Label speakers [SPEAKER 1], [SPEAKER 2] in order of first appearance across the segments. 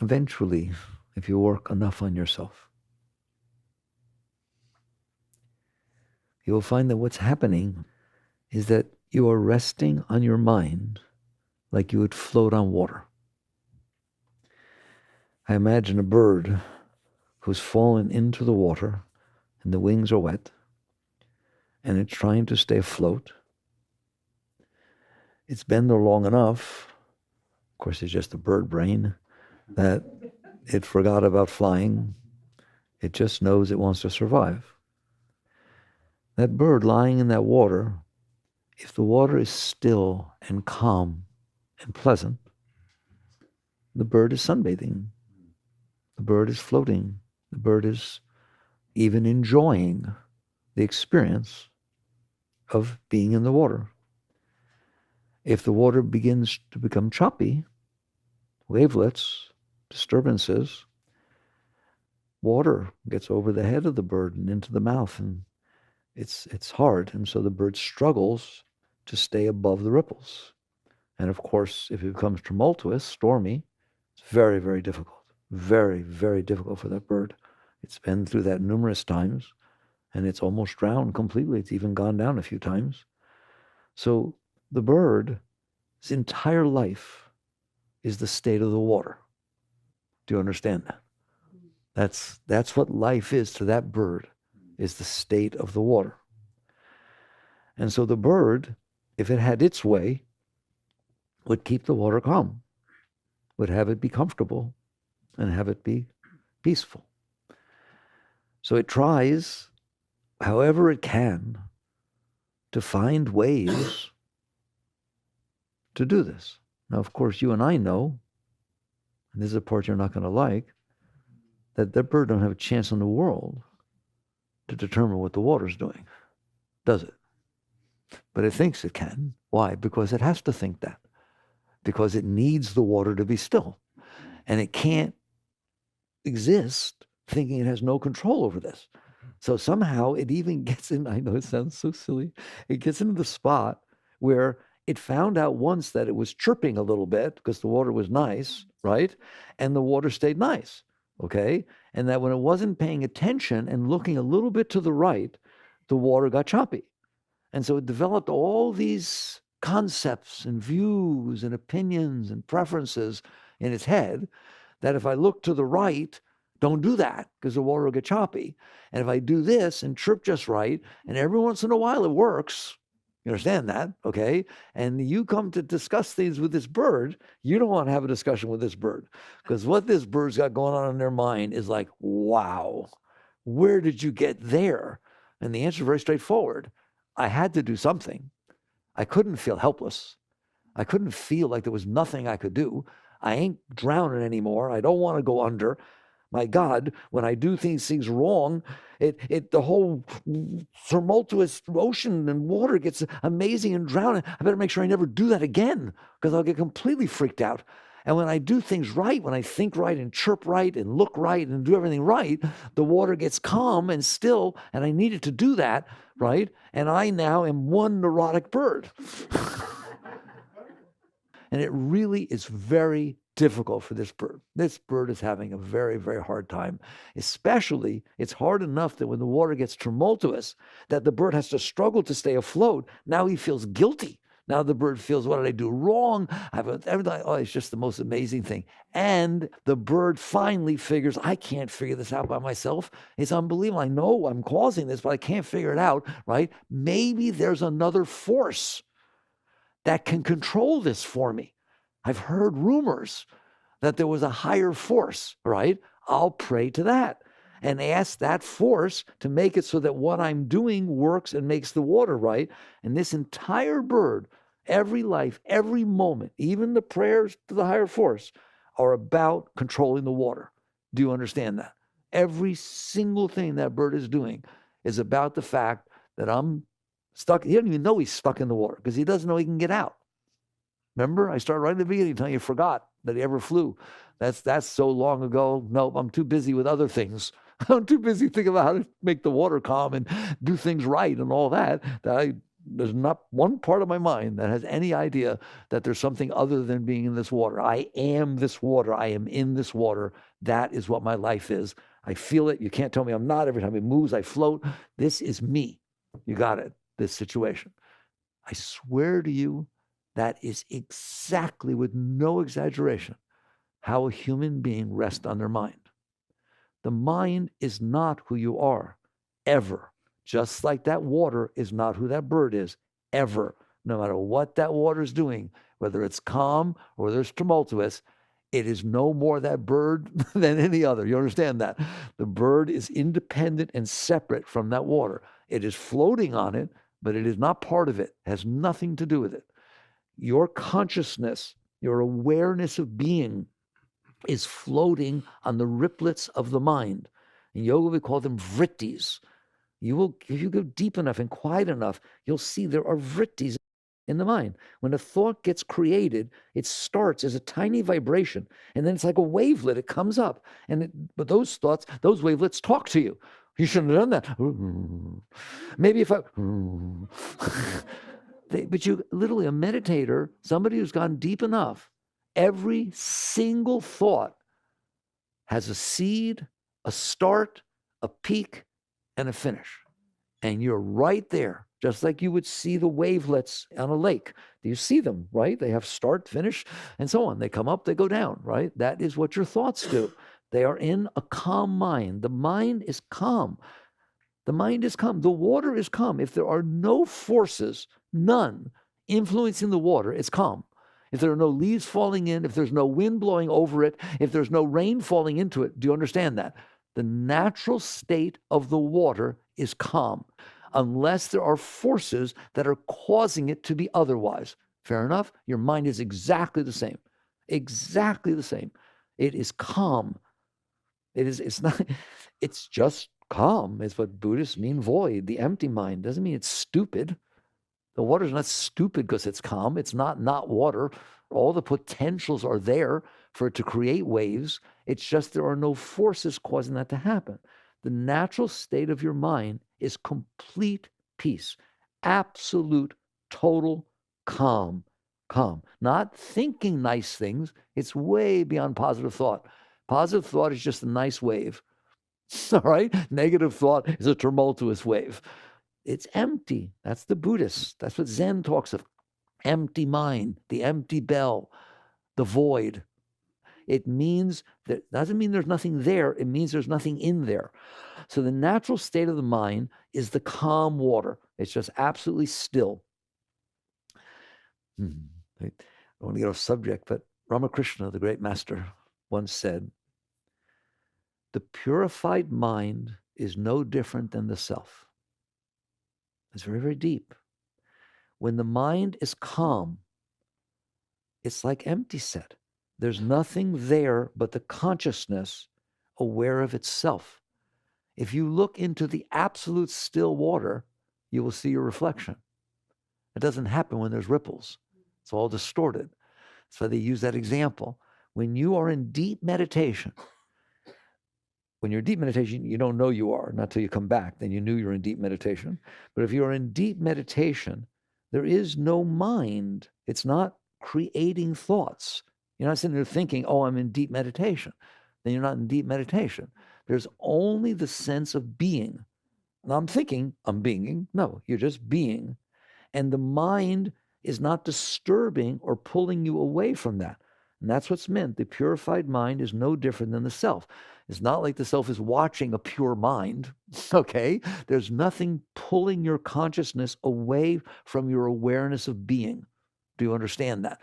[SPEAKER 1] eventually, if you work enough on yourself, you will find that what's happening is that you are resting on your mind like you would float on water. I imagine a bird who's fallen into the water and the wings are wet and it's trying to stay afloat. It's been there long enough, of course it's just a bird brain, that it forgot about flying. It just knows it wants to survive. That bird lying in that water, if the water is still and calm and pleasant, the bird is sunbathing. The bird is floating. The bird is even enjoying the experience of being in the water. If the water begins to become choppy, wavelets, disturbances, water gets over the head of the bird and into the mouth, and it's hard. And so the bird struggles to stay above the ripples. And of course, if it becomes tumultuous, stormy, it's very, very difficult. Very, very difficult for that bird. It's been through that numerous times, and it's almost drowned completely. It's even gone down a few times. So the bird's entire life is the state of the water. Do you understand that? That's what life is to that bird, is the state of the water. And so the bird, if it had its way, would keep the water calm, would have it be comfortable, and have it be peaceful. So it tries, however it can, to find ways to do this. Now, of course, you and I know, and this is a part you're not going to like, that that bird don't have a chance in the world to determine what the water's doing, does it? But it thinks it can. Why? Because it has to think that. Because it needs the water to be still. And it can't exist thinking it has no control over this. So somehow it even gets in, I know it sounds so silly, it gets into the spot where it found out once that it was chirping a little bit because the water was nice, right? And the water stayed nice, okay? And that when it wasn't paying attention and looking a little bit to the right, the water got choppy. And so it developed all these concepts and views and opinions and preferences in its head that if I look to the right, don't do that because the water will get choppy. And if I do this and chirp just right, and every once in a while it works, you understand that, okay? And you come to discuss things with this bird, you don't want to have a discussion with this bird because what this bird's got going on in their mind is like, wow, where did you get there? And the answer is very straightforward. I had to do something. I couldn't feel helpless. I couldn't feel like there was nothing I could do. I ain't drowning anymore. I don't want to go under. My God, when I do things wrong, the whole tumultuous ocean and water gets amazing and drowning. I better make sure I never do that again because I'll get completely freaked out. And when I do things right, when I think right and chirp right and look right and do everything right, the water gets calm and still, and I needed to do that, right? And I now am one neurotic bird. And it really is very difficult for this bird. This bird is having a very, very hard time. Especially, it's hard enough that when the water gets tumultuous, that the bird has to struggle to stay afloat. Now he feels guilty. Now the bird feels, what did I do wrong? Oh, it's just the most amazing thing. And the bird finally figures, I can't figure this out by myself. It's unbelievable. I know I'm causing this, but I can't figure it out, right? Maybe there's another force that can control this for me. I've heard rumors that there was a higher force, right? I'll pray to that and ask that force to make it so that what I'm doing works and makes the water right. And this entire bird, every life, every moment, even the prayers to the higher force are about controlling the water. Do you understand that? Every single thing that bird is doing is about the fact that I'm stuck. He doesn't even know he's stuck in the water because he doesn't know he can get out. Remember, I started right at the beginning telling you forgot that he ever flew. That's so long ago. Nope, I'm too busy with other things. I'm too busy thinking about how to make the water calm and do things right and all that I There's not one part of my mind that has any idea that there's something other than being in this water. I am this water. I am in this water. That is what my life is. I feel it. You can't tell me I'm not. Every time it moves, I float. This is me. You got it, this situation. I swear to you, that is exactly, with no exaggeration, how a human being rests on their mind. The mind is not who you are, ever. Just like that water is not who that bird is, ever. No matter what that water is doing, whether it's calm or whether it's tumultuous, it is no more that bird than any other. You understand that? The bird is independent and separate from that water. It is floating on it, but it is not part of it. It has nothing to do with it. Your consciousness, your awareness of being is floating on the riplets of the mind. In yoga, we call them vrittis. If you go deep enough and quiet enough, you'll see there are vrittis in the mind. When a thought gets created, it starts as a tiny vibration, and then it's like a wavelet. It comes up, but those thoughts, those wavelets talk to you. You shouldn't have done that. Maybe if I... But you literally, a meditator, somebody who's gone deep enough, every single thought has a seed, a start, a peak, and a finish. And you're right there, just like you would see the wavelets on a lake. You see them, right? They have start, finish, and so on. They come up, they go down, right? That is what your thoughts do. They are in a calm mind. The mind is calm. The mind is calm. The water is calm. If there are no forces, none, influencing the water, it's calm. If there are no leaves falling in, if there's no wind blowing over it, if there's no rain falling into it, do you understand that? The natural state of the water is calm, unless there are forces that are causing it to be otherwise. Fair enough? Your mind is exactly the same. Exactly the same. It is calm. It's just calm. It's what Buddhists mean void, the empty mind. Doesn't mean it's stupid. The water's not stupid because it's calm. It's not water. All the potentials are there for it to create waves. It's just there are no forces causing that to happen. The natural state of your mind is complete peace, absolute, total calm. Not thinking nice things. It's way beyond positive thought. Positive thought is just a nice wave. All right? Negative thought is a tumultuous wave. It's empty. That's the Buddhists. That's what Zen talks of. Empty mind, the empty bell, the void. It means that doesn't mean there's nothing there. It means there's nothing in there. So the natural state of the mind is the calm water. It's just absolutely still. I don't want to get off subject, but Ramakrishna, the great master, once said, "The purified mind is no different than the self." It's very, very deep. When the mind is calm, it's like empty set. There's nothing there but the consciousness aware of itself. If you look into the absolute still water, you will see your reflection. It doesn't happen when there's ripples. It's all distorted. So they use that example. When you are in deep meditation, when you're in deep meditation, you don't know you are, not till you come back. Then you knew you're in deep meditation. But if you're in deep meditation, there is no mind. It's not creating thoughts. You're not sitting there thinking, oh, I'm in deep meditation. Then you're not in deep meditation. There's only the sense of being. And I'm thinking I'm being. No, you're just being. And the mind is not disturbing or pulling you away from that. And that's what's meant. The purified mind is no different than the self. It's not like the self is watching a pure mind, okay? There's nothing pulling your consciousness away from your awareness of being. Do you understand that?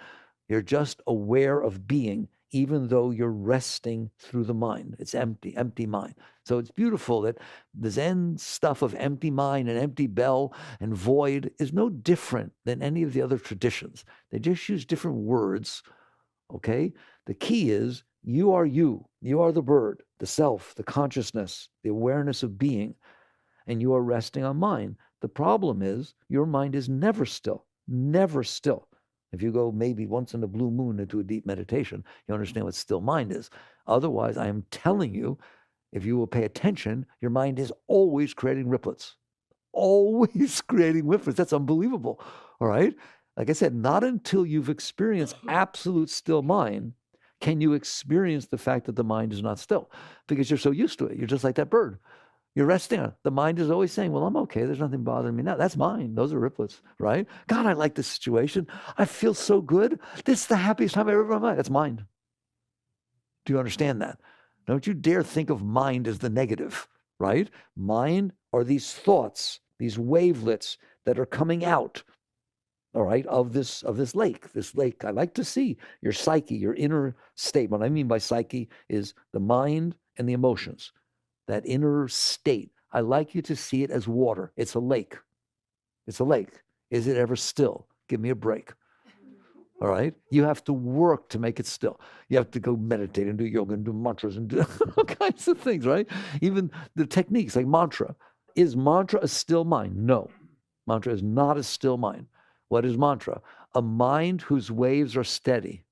[SPEAKER 1] You're just aware of being, even though you're resting through the mind. It's empty mind. So it's beautiful that the Zen stuff of empty mind and empty bell and void is no different than any of the other traditions. They just use different words, okay? The key is you are you. You are the bird, the self, the consciousness, the awareness of being, and you are resting on mind. The problem is your mind is never still, never still. If you go maybe once in a blue moon into a deep meditation, you understand what still mind is. Otherwise, I am telling you, if you will pay attention, your mind is always creating riplets. always creating whiffers. That's unbelievable. All right? Like I said, not until you've experienced absolute still mind can you experience the fact that the mind is not still, because you're so used to it. You're just like that bird. You're resting on it. The mind is always saying, well, I'm okay. There's nothing bothering me now. That's mine. Those are riplets, right? God, I like this situation. I feel so good. This is the happiest time I've ever been in my life. That's mind. Do you understand that? Don't you dare think of mind as the negative, right? Mind are these thoughts, these wavelets that are coming out, all right, of this lake. This lake, I like to see your psyche, your inner state. What I mean by psyche is the mind and the emotions, that inner state. I like you to see it as water. It's a lake. It's a lake. Is it ever still? Give me a break. All right? You have to work to make it still. You have to go meditate and do yoga and do mantras and do all kinds of things, right? Even the techniques like mantra. Is mantra a still mind? No. Mantra is not a still mind. What is mantra? A mind whose waves are steady.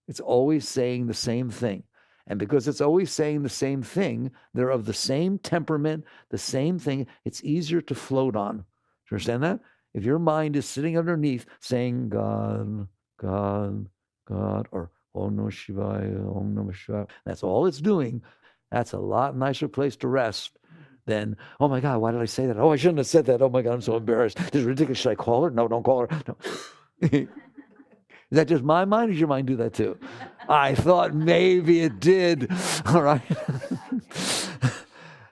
[SPEAKER 1] It's always saying the same thing. And because it's always saying the same thing, they're of the same temperament, the same thing. It's easier to float on. Do you understand that? If your mind is sitting underneath saying God, God, God, or Om Namah Shivaya, Om Namah Shivaya, that's all it's doing. That's a lot nicer place to rest than, oh my God, why did I say that? Oh, I shouldn't have said that. Oh my God, I'm so embarrassed. This is ridiculous. Should I call her? No, don't call her. No. Is that just my mind, or does your mind do that too? I thought maybe it did. All right.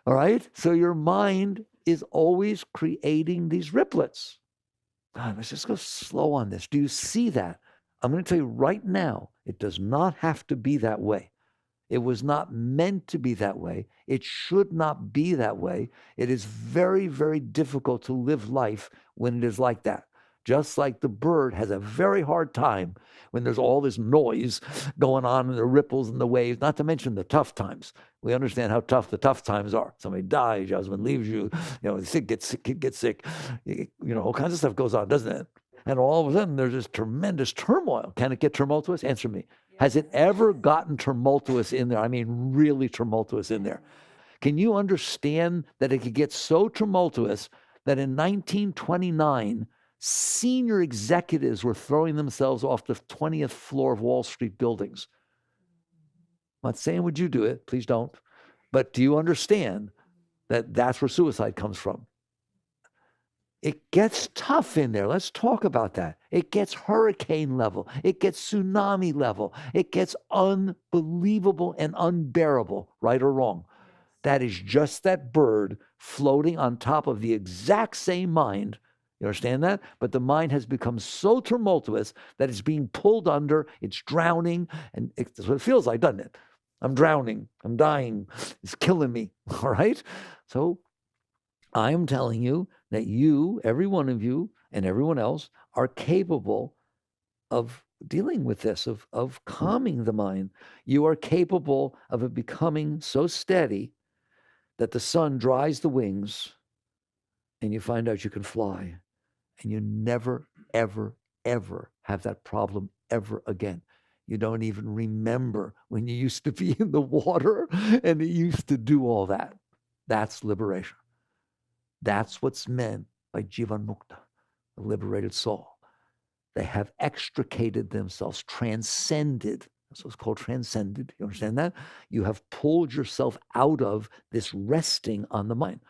[SPEAKER 1] All right. So your mind is always creating these riplets. God, let's just go slow on this. Do you see that? I'm going to tell you right now, it does not have to be that way. It was not meant to be that way. It should not be that way. It is very, very difficult to live life when it is like that. Just like the bird has a very hard time when there's all this noise going on and the ripples and the waves, not to mention the tough times. We understand how tough the tough times are. Somebody dies, your husband leaves you, sick gets sick, kid gets sick, all kinds of stuff goes on, doesn't it? And all of a sudden there's this tremendous turmoil. Can it get tumultuous? Answer me. Has it ever gotten tumultuous in there? I mean, really tumultuous in there. Can you understand that it could get so tumultuous that in 1929, senior executives were throwing themselves off the 20th floor of Wall Street buildings? I'm not saying would you do it, please don't. But do you understand that that's where suicide comes from? It gets tough in there. Let's talk about that. It gets hurricane level. It gets tsunami level. It gets unbelievable and unbearable, right or wrong. That is just that bird floating on top of the exact same mind. You understand that? But the mind has become so tumultuous that it's being pulled under, it's drowning, and that's what it feels like, doesn't it? I'm drowning, I'm dying, it's killing me, all right? So I'm telling you that you, every one of you, and everyone else are capable of dealing with this, of calming the mind. You are capable of it becoming so steady that the sun dries the wings and you find out you can fly. And you never, ever, ever have that problem ever again. You don't even remember when you used to be in the water and you used to do all that. That's liberation. That's what's meant by Jivan Mukta, the liberated soul. They have extricated themselves, transcended. That's what's called transcended. You understand that? You have pulled yourself out of this resting on the mind.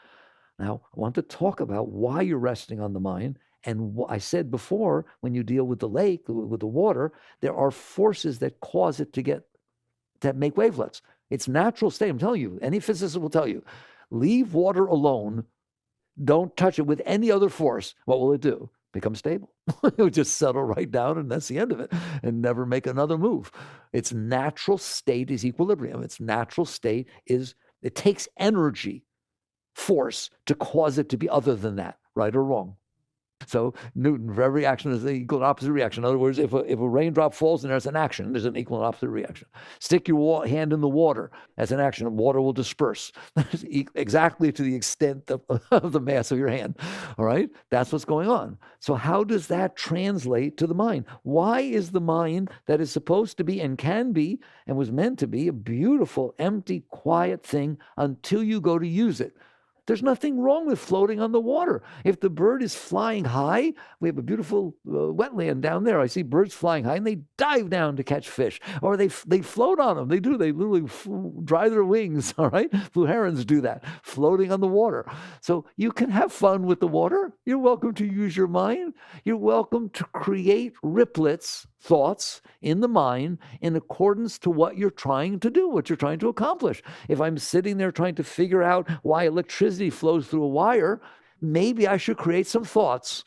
[SPEAKER 1] Now, I want to talk about why you're resting on the mind. And I said before, when you deal with the lake, with the water, there are forces that cause it to make wavelets. It's natural state. I'm telling you, any physicist will tell you, leave water alone. Don't touch it with any other force. What will it do? Become stable. It will just settle right down, and that's the end of it, and never make another move. Its natural state is equilibrium. Its natural state is, it takes energy, force, to cause it to be other than that, right or wrong. So Newton, for every action is an equal and opposite reaction. In other words, if a raindrop falls and there's an action, there's an equal and opposite reaction. Stick your hand in the water as an action, and water will disperse exactly to the extent of the mass of your hand. All right? That's what's going on. So how does that translate to the mind? Why is the mind that is supposed to be and can be and was meant to be a beautiful, empty, quiet thing until you go to use it? There's nothing wrong with floating on the water. If the bird is flying high, we have a beautiful wetland down there. I see birds flying high, and they dive down to catch fish. Or they float on them. They do. They literally dry their wings, all right? Blue herons do that, floating on the water. So you can have fun with the water. You're welcome to use your mind. You're welcome to create riplets, thoughts in the mind in accordance to what you're trying to do, what you're trying to accomplish. If I'm sitting there trying to figure out why electricity flows through a wire, maybe I should create some thoughts.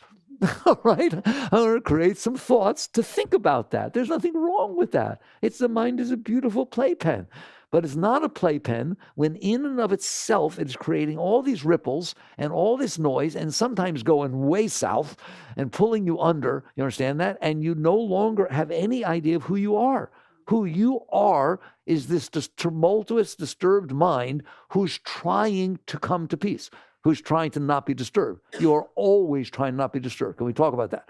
[SPEAKER 1] All right? I'm going to create some thoughts to think about that. There's nothing wrong with that. The mind is a beautiful playpen. But it's not a playpen when in and of itself it is creating all these ripples and all this noise and sometimes going way south and pulling you under. You understand that? And you no longer have any idea of who you are. Who you are is this tumultuous, disturbed mind who's trying to come to peace, who's trying to not be disturbed. You are always trying to not be disturbed. Can we talk about that?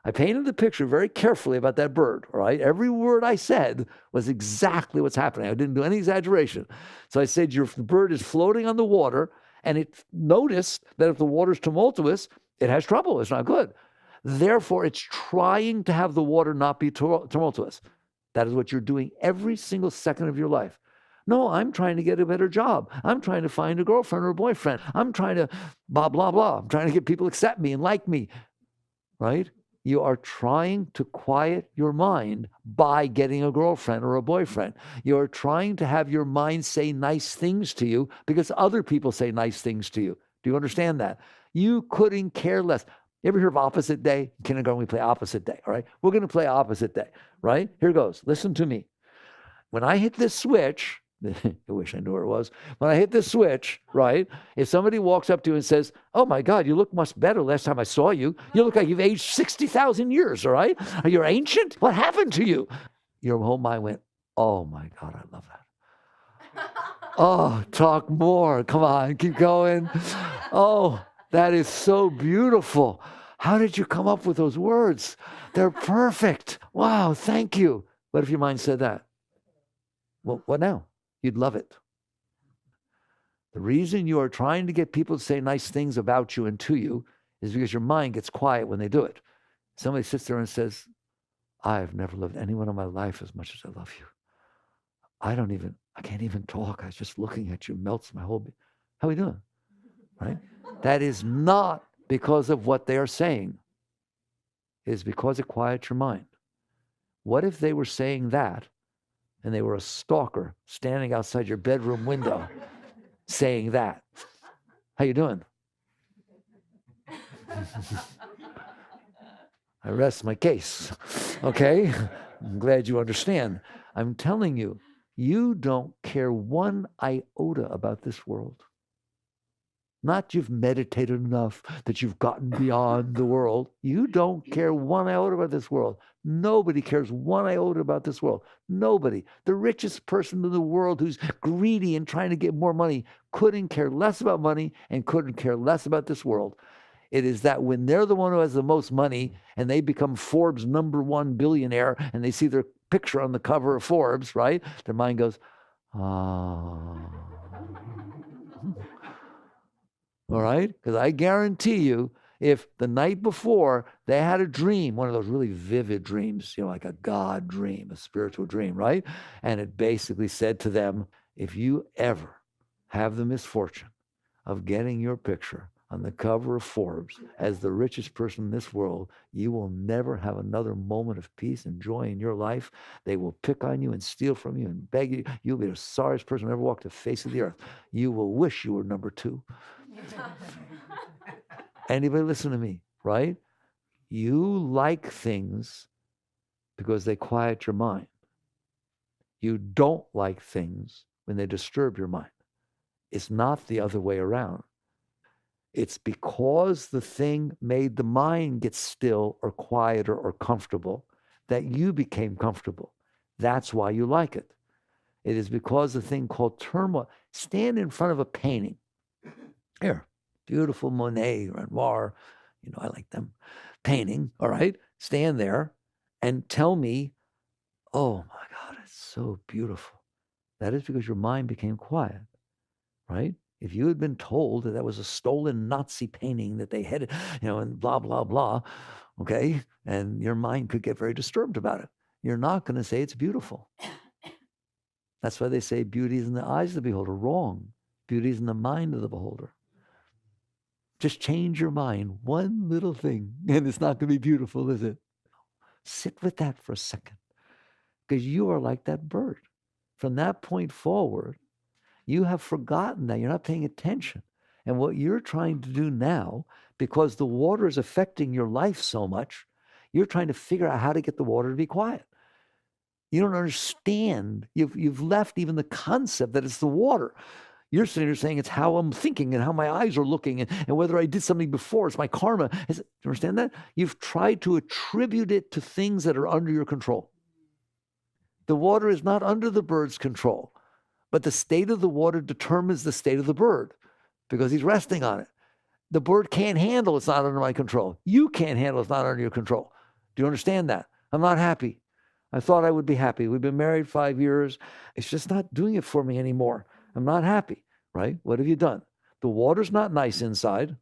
[SPEAKER 1] I painted the picture very carefully about that bird, all right? Every word I said was exactly what's happening. I didn't do any exaggeration. So I said the bird is floating on the water, and it noticed that if the water is tumultuous, it has trouble. It's not good. Therefore, it's trying to have the water not be tumultuous. That is what you're doing every single second of your life. No, I'm trying to get a better job. I'm trying to find a girlfriend or a boyfriend. I'm trying to blah, blah, blah. I'm trying to get people to accept me and like me, right? You are trying to quiet your mind by getting a girlfriend or a boyfriend. You are trying to have your mind say nice things to you because other people say nice things to you. Do you understand that? You couldn't care less. You ever hear of opposite day? In kindergarten, we play opposite day, all right? We're going to play opposite day, right? Here goes. Listen to me. When I hit this switch, I wish I knew where it was. When I hit this switch, right, if somebody walks up to you and says, oh my God, you look much better last time I saw you. You look like you've aged 60,000 years, all right? Are you ancient? What happened to you? Your whole mind went, oh my God, I love that. Oh, talk more. Come on, keep going. Oh, that is so beautiful. How did you come up with those words? They're perfect. Wow, thank you. What if your mind said that? Well, what now? You'd love it. The reason you are trying to get people to say nice things about you and to you is because your mind gets quiet when they do it. Somebody sits there and says, I've never loved anyone in my life as much as I love you. I can't even talk. I was just looking at you, melts my whole How are we doing? Right? That is not because of what they are saying. It is because it quiets your mind. What if they were saying that and they were a stalker standing outside your bedroom window saying that? How you doing? I rest my case, okay? I'm glad you understand. I'm telling you, you don't care one iota about this world. Not you've meditated enough that you've gotten beyond the world. You don't care one iota about this world. Nobody cares one iota about this world. Nobody. The richest person in the world who's greedy and trying to get more money couldn't care less about money and couldn't care less about this world. It is that when they're the one who has the most money and they become Forbes' #1 billionaire and they see their picture on the cover of Forbes, right? Their mind goes, ah. All right? Because I guarantee you, if the night before they had a dream, one of those really vivid dreams, like a God dream, a spiritual dream, right? And it basically said to them, if you ever have the misfortune of getting your picture on the cover of Forbes as the richest person in this world, you will never have another moment of peace and joy in your life. They will pick on you and steal from you and beg you. You'll be the sorriest person who ever walked the face of the earth. You will wish you were number 2. Anybody listen to me, right? You like things because they quiet your mind. You don't like things when they disturb your mind. It's not the other way around. It's because the thing made the mind get still or quieter or comfortable that you became comfortable. That's why you like it. It is because the thing called turmoil. Stand in front of a painting. Here, beautiful Monet, Renoir, I like them. Painting, all right? Stand there and tell me, oh my God, it's so beautiful. That is because your mind became quiet, right? If you had been told that was a stolen Nazi painting that they had, and blah, blah, blah, okay, and your mind could get very disturbed about it. You're not going to say it's beautiful. That's why they say beauty is in the eyes of the beholder. Wrong. Beauty is in the mind of the beholder. Just change your mind. One little thing, and it's not going to be beautiful, is it? Sit with that for a second. Because you are like that bird. From that point forward, you have forgotten that. You're not paying attention. And what you're trying to do now, because the water is affecting your life so much, you're trying to figure out how to get the water to be quiet. You don't understand. You've left even the concept that it's the water. You're sitting there saying it's how I'm thinking and how my eyes are looking and whether I did something before. It's my karma. Do you understand that? You've tried to attribute it to things that are under your control. The water is not under the bird's control, but the state of the water determines the state of the bird because he's resting on it. The bird can't handle it's not under my control. You can't handle it's not under your control. Do you understand that? I'm not happy. I thought I would be happy. We've been married 5 years. It's just not doing it for me anymore. I'm not happy, right? What have you done? The water's not nice inside.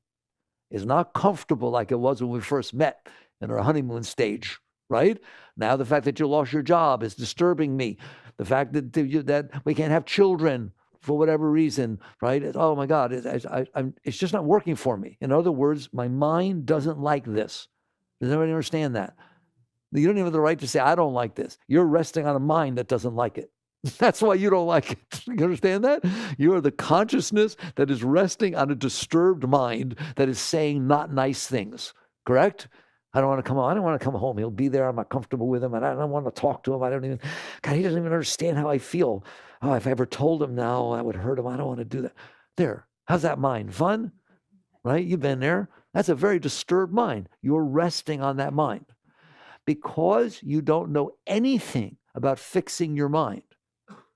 [SPEAKER 1] It's not comfortable like it was when we first met in our honeymoon stage, right? Now the fact that you lost your job is disturbing me. The fact that we can't have children for whatever reason, right? Oh my God, it's just not working for me. In other words, my mind doesn't like this. Does everybody understand that? You don't even have the right to say, I don't like this. You're resting on a mind that doesn't like it. That's why you don't like it. You understand that? You are the consciousness that is resting on a disturbed mind that is saying not nice things. Correct? I don't want to come home. I don't want to come home. He'll be there. I'm not comfortable with him. And I don't want to talk to him. God, he doesn't even understand how I feel. Oh, if I ever told him now, I would hurt him. I don't want to do that. There. How's that mind? Fun? Right? You've been there. That's a very disturbed mind. You're resting on that mind. Because you don't know anything about fixing your mind.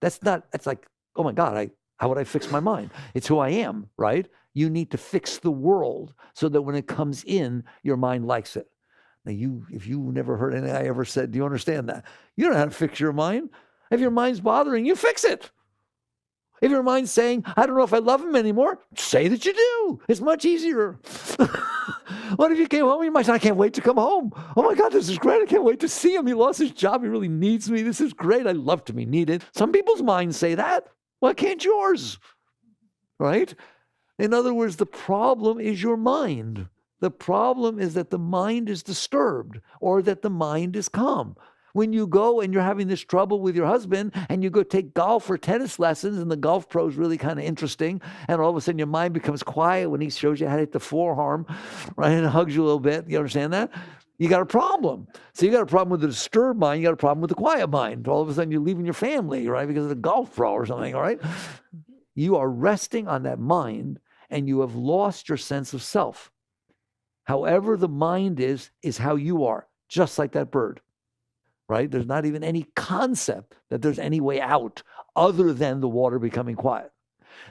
[SPEAKER 1] That's like, oh my God, how would I fix my mind? It's who I am, right? You need to fix the world so that when it comes in, your mind likes it. Now, if you never heard anything I ever said, do you understand that? You don't know how to fix your mind. If your mind's bothering you, fix it. If your mind's saying, I don't know if I love him anymore, say that you do. It's much easier. What if you came home? You might say, I can't wait to come home. Oh my God, this is great. I can't wait to see him. He lost his job. He really needs me. This is great. I love to be needed. Some people's minds say that. Why can't yours? Right? In other words, the problem is your mind. The problem is that the mind is disturbed or that the mind is calm. When you go and you're having this trouble with your husband and you go take golf or tennis lessons and the golf pro is really kind of interesting and all of a sudden your mind becomes quiet when he shows you how to hit the forearm, right, and hugs you a little bit. You understand that? You got a problem. So you got a problem with the disturbed mind. You got a problem with the quiet mind. All of a sudden you're leaving your family, right, because of the golf pro or something, all right? You are resting on that mind and you have lost your sense of self. However the mind is how you are, just like that bird. Right? There's not even any concept that there's any way out other than the water becoming quiet.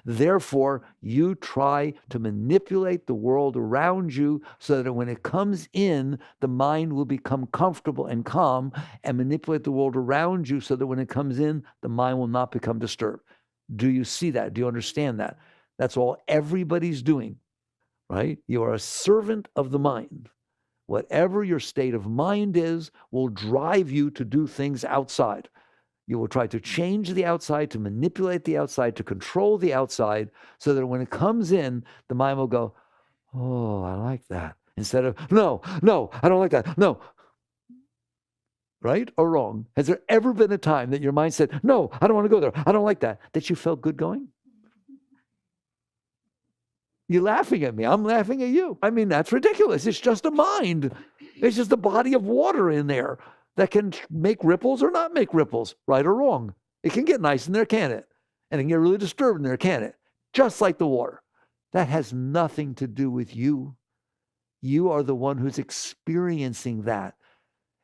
[SPEAKER 1] Therefore, you try to manipulate the world around you so that when it comes in, the mind will become comfortable and calm and manipulate the world around you so that when it comes in, the mind will not become disturbed. Do you see that? Do you understand that? That's all everybody's doing, right? You are a servant of the mind. Whatever your state of mind is will drive you to do things outside. You will try to change the outside, to manipulate the outside, to control the outside, so that when it comes in, the mind will go, oh, I like that. Instead of, no, I don't like that. No. Right or wrong? Has there ever been a time that your mind said, no, I don't want to go there. I don't like that. That you felt good going? You're laughing at me. I'm laughing at you. I mean, that's ridiculous. It's just a mind. It's just a body of water in there that can make ripples or not make ripples, right or wrong. It can get nice in there, can it? And it can get really disturbed in there, can it? Just like the water. That has nothing to do with you. You are the one who's experiencing that.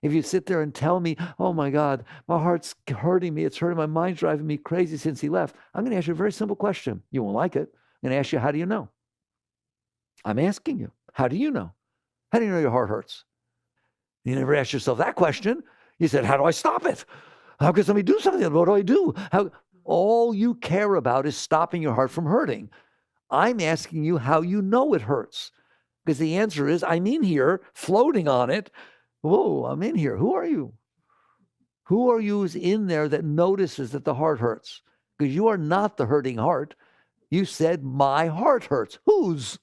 [SPEAKER 1] If you sit there and tell me, oh my God, my heart's hurting me, it's hurting, my mind's driving me crazy since he left, I'm going to ask you a very simple question. You won't like it. I'm going to ask you, how do you know? I'm asking you, how do you know? How do you know your heart hurts? You never asked yourself that question. You said, how do I stop it? How can somebody do something? What do I do? All you care about is stopping your heart from hurting. I'm asking you how you know it hurts. Because the answer is, I'm in here, floating on it. Whoa, I'm in here. Who are you? Who are you who's in there that notices that the heart hurts? Because you are not the hurting heart. You said, my heart hurts. Whose?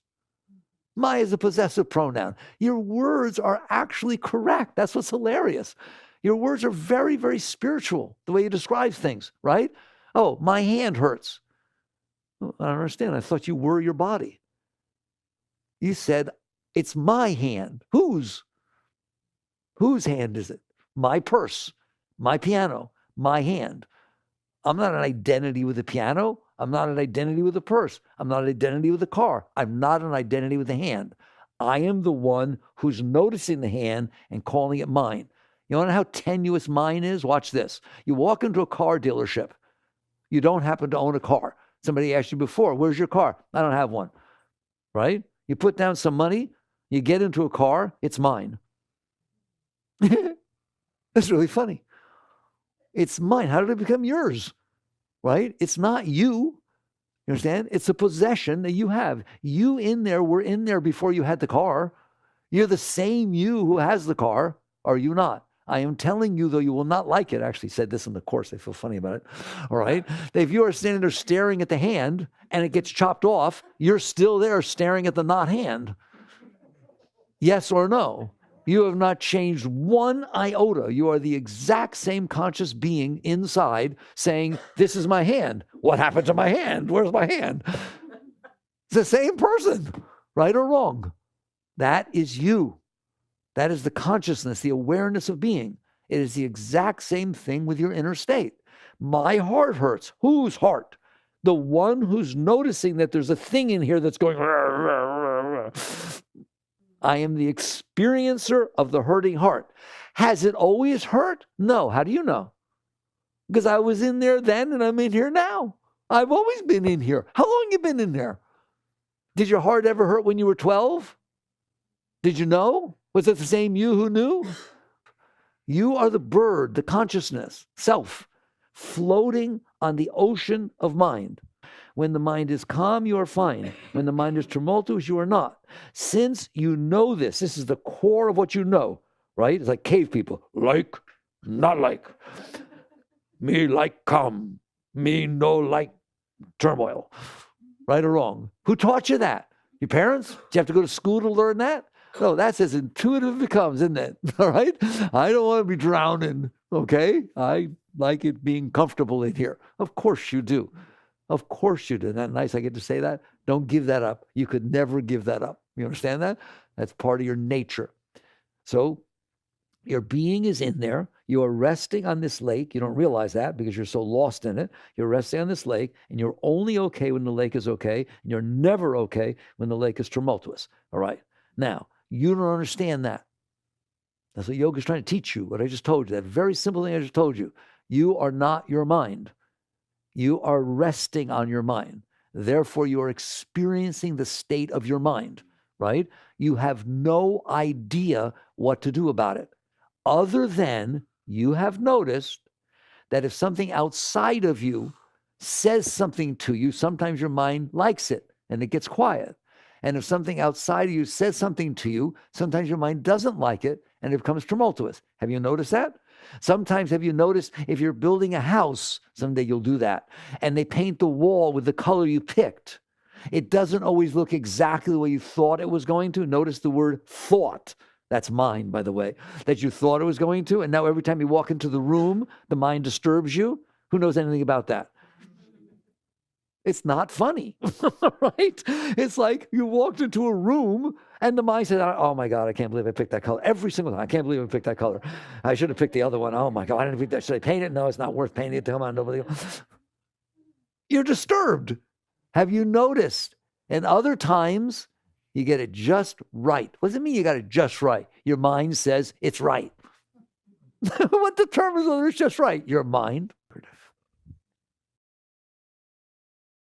[SPEAKER 1] My is a possessive pronoun. Your words are actually correct. That's what's hilarious. Your words are very, very spiritual, the way you describe things, right? Oh, my hand hurts. Well, I don't understand. I thought you were your body. You said, it's my hand. Whose? Whose hand is it? My purse, my piano, my hand. I'm not an identity with the piano. I'm not an identity with the purse. I'm not an identity with the car. I'm not an identity with the hand. I am the one who's noticing the hand and calling it mine. You want to know how tenuous mine is? Watch this. You walk into a car dealership. You don't happen to own a car. Somebody asked you before, where's your car? I don't have one, right? You put down some money, you get into a car, it's mine. That's really funny. It's mine. How did it become yours? Right? It's not you. You understand? It's a possession that you have. You in there were in there before you had the car. You're the same you who has the car. Are you not? I am telling you, though you will not like it. I actually said this in the course. I feel funny about it. All right? If you are standing there staring at the hand and it gets chopped off, you're still there staring at the not hand. Yes or no? You have not changed one iota. You are the exact same conscious being inside saying, this is my hand. What happened to my hand? Where's my hand? It's the same person, right or wrong. That is you. That is the consciousness, the awareness of being. It is the exact same thing with your inner state. My heart hurts. Whose heart? The one who's noticing that there's a thing in here that's going, I am the experiencer of the hurting heart. Has it always hurt? No. How do you know? Because I was in there then and I'm in here now. I've always been in here. How long have you been in there? Did your heart ever hurt when you were 12? Did you know? Was it the same you who knew? You are the bird, the consciousness, self, floating on the ocean of mind. When the mind is calm, you are fine. When the mind is tumultuous, you are not. Since you know this is the core of what you know, right? It's like cave people. Like, not like. Me like calm. Me no like turmoil. Right or wrong? Who taught you that? Your parents? Did you have to go to school to learn that? No, that's as intuitive as it comes, isn't it? All right? I don't want to be drowning, okay? I like it being comfortable in here. Of course you do. Of course you do. Isn't that nice I get to say that? Don't give that up. You could never give that up. You understand that? That's part of your nature. So your being is in there. You are resting on this lake. You don't realize that because you're so lost in it. You're resting on this lake, and you're only okay when the lake is okay, and you're never okay when the lake is tumultuous. All right? Now, you don't understand that. That's what yoga is trying to teach you, what I just told you, that very simple thing I just told you. You are not your mind. You are resting on your mind. Therefore, you are experiencing the state of your mind, right? You have no idea what to do about it, other than you have noticed that if something outside of you says something to you, sometimes your mind likes it and it gets quiet. And if something outside of you says something to you, sometimes your mind doesn't like it and it becomes tumultuous. Have you noticed that? Sometimes have you noticed if you're building a house, someday you'll do that, and they paint the wall with the color you picked, it doesn't always look exactly the way you thought it was going to. Notice the word thought. That's mind, by the way, that you thought it was going to. And now every time you walk into the room, the mind disturbs you. Who knows anything about that? It's not funny, right? It's like you walked into a room and the mind said, oh my God, I can't believe I picked that color. Every single time, I can't believe I picked that color. I should have picked the other one. Oh my God, I didn't pick that. Should I paint it? No, it's not worth painting it. Come on, nobody. You're disturbed. Have you noticed? And other times, you get it just right. What does it mean you got it just right? Your mind says it's right. What determines whether it's just right? Your mind.